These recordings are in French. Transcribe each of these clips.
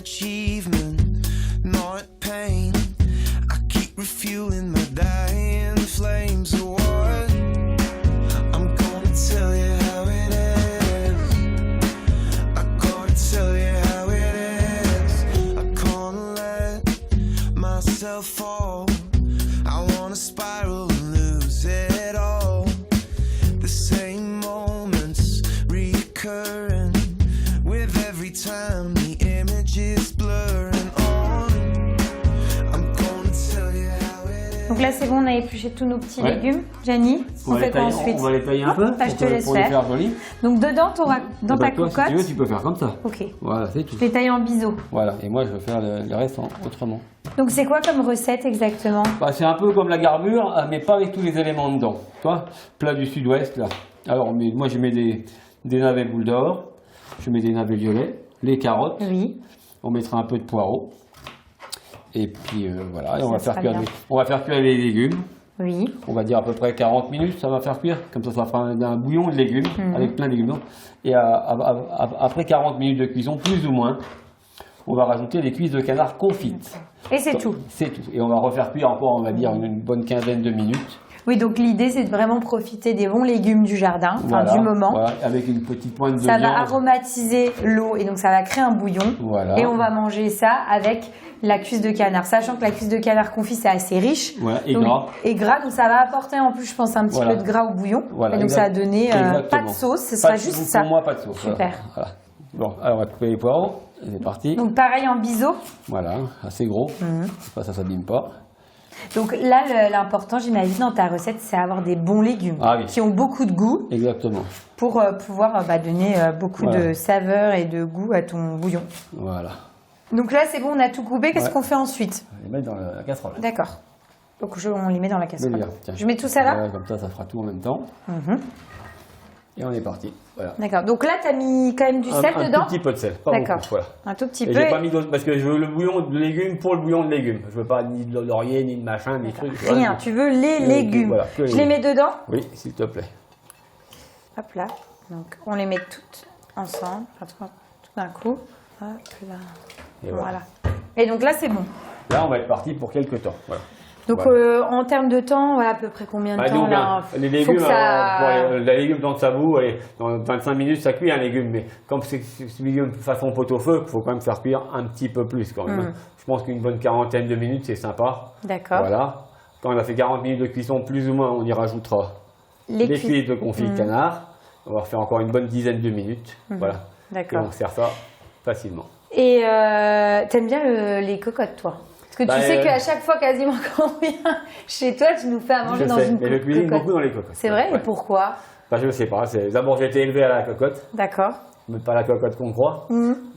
achievement, not pain. I keep refueling my dying flames. So what? I'm gonna tell you how it is. I'm gonna tell you how it is. I can't let myself fall. I wanna spiral and lose it all. The same moments recurring with every time the image is blurring on. I'm gonna tell you how it is. Donc là c'est bon, on a épluché tous nos petits légumes. Jenny, on fait quoi ensuite? On va les tailler un peu je te laisse pour les faire jolis. Donc dedans, dans ta toi, cocotte. Si tu veux, tu peux faire comme ça. Ok. Voilà, c'est tout. Je les taille en biseau. Voilà, et moi je vais faire le reste autrement. Donc c'est quoi comme recette exactement? Bah, c'est un peu comme la garbure, mais pas avec tous les éléments dedans. Tu vois, plat du sud-ouest là. Alors moi je mets des navets boules d'or, je mets des navets violets, les carottes, oui. On mettra un peu de poireau. Et puis voilà, et on va faire cuire les légumes. Oui. On va dire à peu près 40 minutes, ça va faire cuire. Comme ça fera un bouillon de légumes, avec plein de légumes. Et après 40 minutes de cuisson, plus ou moins, on va rajouter les cuisses de canard confites. Et c'est tout. C'est tout. Et on va refaire cuire encore, on va dire, une bonne quinzaine de minutes. Oui, donc l'idée c'est de vraiment profiter des bons légumes du jardin, voilà, du moment. Voilà, avec une petite pointe de ça viande. va aromatiser l'eau et donc ça va créer un bouillon. Voilà. Et on va manger ça avec la cuisse de canard. Sachant que la cuisse de canard confit c'est assez riche. Voilà, et donc, gras. Et gras, donc ça va apporter en plus je pense un petit peu de gras au bouillon. Voilà, et donc ça va donner pas de sauce, ce sera juste ça. Pour moi pas de sauce. Super. Voilà. Bon, alors on va couper les poireaux. C'est parti. Donc pareil en biseau. Voilà, assez gros. Ça s'abîme pas. Donc là, l'important, j'imagine, dans ta recette, c'est avoir des bons légumes qui ont beaucoup de goût. Exactement. Pour pouvoir donner beaucoup de saveur et de goût à ton bouillon. Voilà. Donc là, c'est bon, on a tout coupé. Qu'est-ce qu'on fait ensuite? On va les mettre dans la casserole. D'accord. Donc on les met dans la casserole. Tiens. Je mets tout ça là? Comme ça fera tout en même temps. Et on est parti. Voilà. D'accord. Donc là, tu as mis quand même du sel dedans? Un tout petit peu de sel, pas beaucoup. Voilà. Un tout petit peu. J'ai pas mis d'autres parce que je veux le bouillon de légumes pour le bouillon de légumes. Je veux pas ni de laurier, ni de machin, ni de trucs. Rien, tu veux les légumes. Voilà, je les mets dedans? Oui, s'il te plaît. Hop là. Donc on les met toutes ensemble, tout d'un coup. Hop là. Et voilà. Et donc là, c'est bon. Là, on va être parti pour quelques temps. Voilà. Donc en termes de temps, à peu près combien de temps là, les légumes, les légumes dans sa boue, dans 25 minutes ça cuit un légume, mais comme c'est légume façon pot-au-feu, il faut quand même faire cuire un petit peu plus quand même. Je pense qu'une bonne quarantaine de minutes c'est sympa. D'accord. Voilà. Quand on a fait 40 minutes de cuisson, plus ou moins, on y rajoutera les cuisses de confit de canard. On va refaire encore une bonne dizaine de minutes. Voilà. D'accord. Et on sert ça facilement. Et t'aimes bien les cocottes, toi? Parce que tu sais qu'à chaque fois, quasiment quand on vient chez toi, tu nous fais à manger dans une cocotte. Mais je cuisine beaucoup dans les cocottes. C'est vrai? Et pourquoi? Je ne sais pas. D'abord, j'ai été élevé à la cocotte. D'accord. Mais pas la cocotte qu'on croit.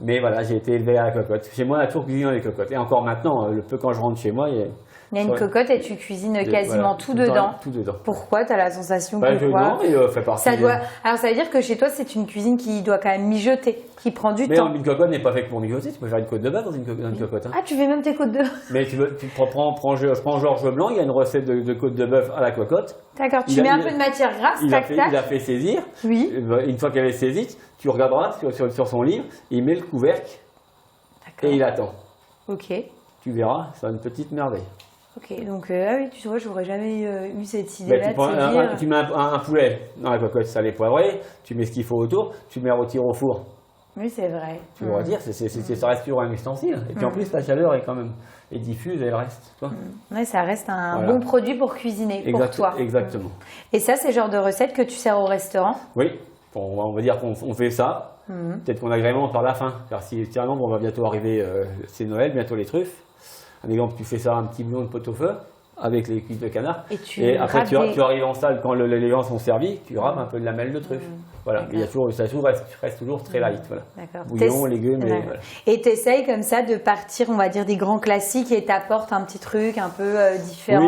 Mais voilà, j'ai été élevé à la cocotte. Chez moi, on a toujours cuisiné dans les cocottes. Et encore maintenant, le peu quand je rentre chez moi, il y a une cocotte et tu cuisines quasiment tout dedans. Tout dedans. Pourquoi? Tu as la sensation que non, mais fait partie. Alors ça veut dire que chez toi, c'est une cuisine qui doit quand même mijoter, qui prend du temps. Mais une cocotte n'est pas faite pour mijoter. Tu peux faire une côte de bœuf dans une cocotte. Ah, tu fais même tes côtes de bœuf? Mais je prends Georges Blanc, il y a une recette de côte de bœuf à la cocotte. D'accord, tu mets un peu de matière grasse, il a fait saisir. Oui. Une fois qu'elle est saisie, tu regarderas sur son livre, il met le couvercle et il attend. Ok. Tu verras, c'est une petite merveille. Ok, donc oui, tu vois, j'aurais jamais eu cette idée-là de se dire... Tu mets un poulet dans la cocotte salée poivrée, tu mets ce qu'il faut autour, tu mets rôtir au four. Oui, c'est vrai. Tu vas dire, ça reste toujours un ustensile. Et puis en plus, la chaleur est quand même diffuse et elle reste. Oui, ça reste un bon produit pour cuisiner, pour toi. Exactement. Et ça, c'est le genre de recette que tu sers au restaurant? Oui, on va dire qu'on fait ça. Peut-être qu'on agrémente par la fin. Car si, tiens, on va bientôt arriver, c'est Noël, bientôt les truffes. Un exemple, tu fais ça un petit bouillon de pot-au-feu avec les cuisses de canard. Et après, tu arrives en salle quand les gens sont servis, tu rames un peu de lamelle de truffe. Voilà. Mais ça reste toujours très light. Voilà. Bouillon, légumes. Et tu essayes comme ça de partir, on va dire, des grands classiques et t'apportes un petit truc un peu différent.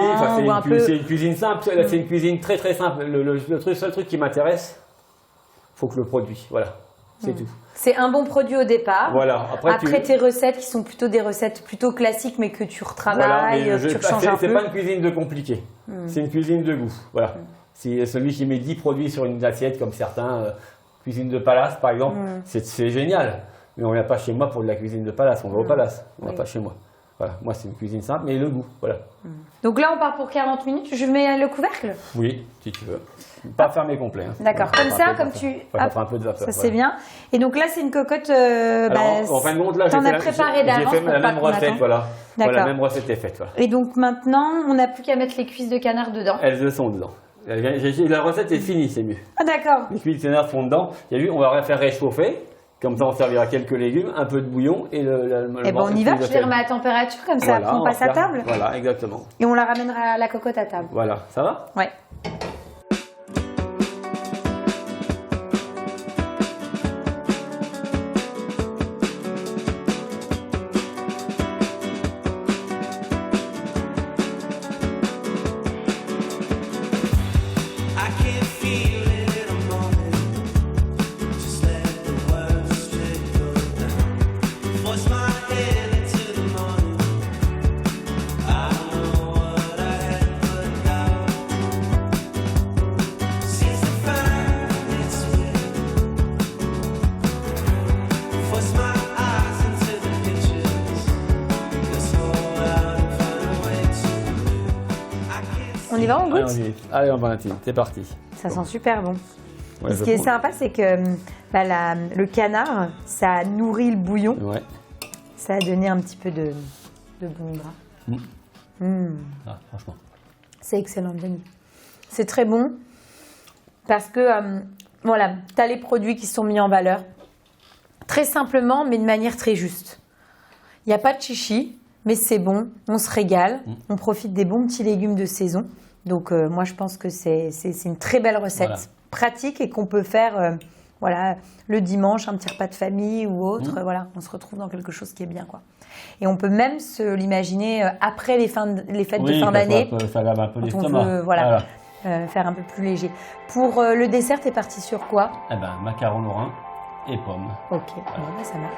Oui, c'est une cuisine simple. C'est une cuisine très très simple. Le seul truc qui m'intéresse, il faut que le produit. Voilà. C'est tout. C'est un bon produit au départ. Voilà. Après tes recettes qui sont plutôt des recettes plutôt classiques mais que tu retravailles, que tu rechanges un peu. C'est pas une cuisine de compliqué. C'est une cuisine de goût. Voilà. C'est celui qui met 10 produits sur une assiette comme certains, cuisine de palace par exemple, c'est génial. Mais on vient pas chez moi pour de la cuisine de palace, on va au palace, on va Oui. pas chez moi. Voilà, moi c'est une cuisine simple, mais le goût, voilà. Donc là, on part pour 40 minutes. Je mets le couvercle. Oui, si tu veux. Pas fermé complet. Hein. D'accord, Voilà, comme un ça, peu de comme vapeur. tu... Enfin, ça Hop, fera un peu de vapeur. ça c'est bien. Et donc là, c'est une cocotte... Alors, en fin de compte, là, t'en j'ai as fait préparé j'ai d'avance fait pour la pas même qu'on recette, attende. voilà. D'accord. Voilà, la même recette est faite, voilà. Et donc maintenant, on n'a plus qu'à mettre les cuisses de canard dedans. Elles le sont dedans. La recette est finie, c'est mieux. Ah d'accord. Les cuisses de canard font dedans. Il y a vu, on va faire réchauffer. Comme ça, on servira quelques légumes, un peu de bouillon et le Eh ben on y va, je les remets à température, comme ça, Voilà, après on passe à table. Voilà, exactement. Et on la ramènera à la cocotte à table. Voilà, ça va? Ouais. I can't feel it in a moment. Just let the words trickle down. Force my head into the morning. I know what I had put down. Seems to find its way. Force my eyes into the pictures. Let's hold out and find a way to. I can't. On y va, on Allez, goûte? on y est. Allez, Valentine, c'est parti. Ça sent super bon. Ouais, Et ce je qui est prends. sympa, c'est que le canard, ça nourrit le bouillon. Ouais. Ça a donné un petit peu de bon gras. Ah, franchement. C'est excellent, Denis. C'est très bon parce que, voilà, tu as les produits qui sont mis en valeur très simplement, mais de manière très juste. Il n'y a pas de chichi, mais c'est bon, on se régale, on profite des bons petits légumes de saison. Donc, moi, je pense que c'est une très belle recette, Voilà. pratique et qu'on peut faire voilà, le dimanche, un petit repas de famille ou autre. Voilà, on se retrouve dans quelque chose qui est bien, quoi. Et on peut même se l'imaginer après les fêtes de fin d'année. Ça lave un peu Quand on l'estomac. veut, voilà. Faire un peu plus léger. Pour le dessert, t'es parti sur quoi? Eh ben, macaron lorrain et pommes. Ok, bon, bah, ça marche.